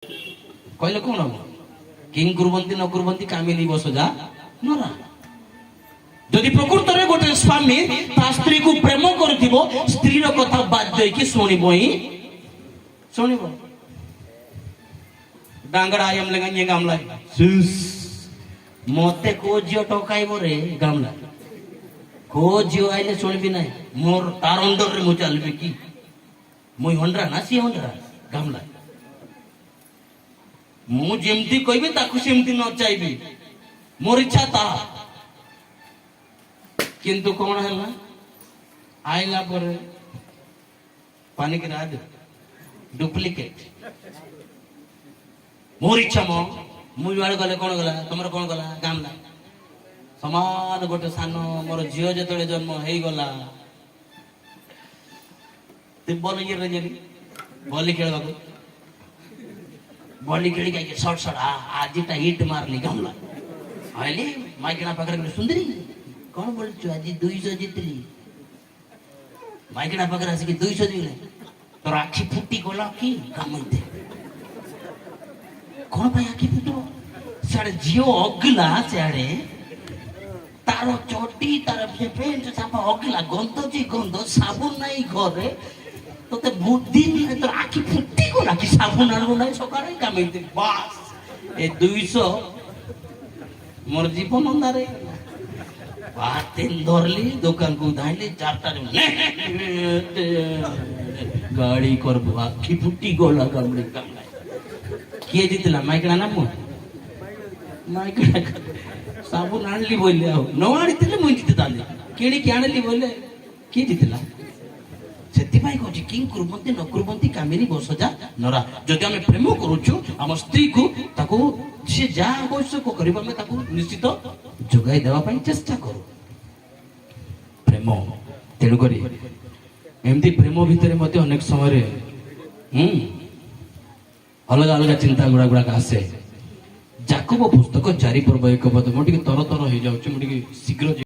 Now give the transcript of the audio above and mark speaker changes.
Speaker 1: कहले कौन हम किंग कुरबंती न कुरबंती कामिनी बसजा नरा जदि प्रकृत रे गोटे स्वामी ता स्त्री को प्रेम करथिबो स्त्री रो कथा बाध्य कि सुनिबो ही सुनिबो डांगड़ा आयम लगा ये गामला सुस मते को जियो टकाइबो रे गामला को जियो आइले सुनबी नै मोर तार अंदर रे मु चलबी की मुई हंडरा ना सी हंडरा गामला मु जेमती कहबी ताकू सेमती न चाहबी मोर इच्छा ता किंतु कौन है ना आइला पर पानी के राज डुप्लीकेट मोर इच्छा मो मु जुआड़ गले कौन गला तुमर कौन गला गामला समान गोटे सान मोर झियो जतले जन्म हेई गला तिब्बल ये रंजनी बॉली खेलवा को बॉली खेली के शॉट शॉट आज टा हिट मारली गामला आइले माइकना पकड़ के सुंदरी कौन बोलছো आज 200 जितली माइकना पकड़ आसी के 200 दिले तो आखी फुटी गला की कामते कौन भाई आखी फुटो साडे जियो अगला साडे तारो चोटी तार पेंट साफा अगला गंध जी गंध साबुन नहीं घरे तो ते बुद्धि नहीं तो आखी फुटी गला की साबुन आलो नहीं सकाळे कामते बस ए 200 मोर जीवन अंधारे बातें धरली दुकान को धाइली चारटा गाड़ी करबो आखी फुटी गोला गामड़ी कामला किए जितला माइकना नाम माइकना साबुन आणली बोले आ न आनीतिले मुई जिते ताले केणी के आणली बोले किए जितला सेति भाई कहछि किंग कुरबंती न कुरबंती कामिनी बसजा नरा जदि हम प्रेम करूछु हम स्त्री को ताको से जा आवश्यक करबा में ताको निश्चित जोगाई देवा पाई चेष्टा करू प्रेम तेणु करी एमती प्रेम भितर मते अनेक समय रे अलग अलग चिंता गुड़ा गुड़ा आसे जाकब पुस्तक 4 पर्व 1 पद मोटी तर तर हो जाउछ मोटी शीघ्र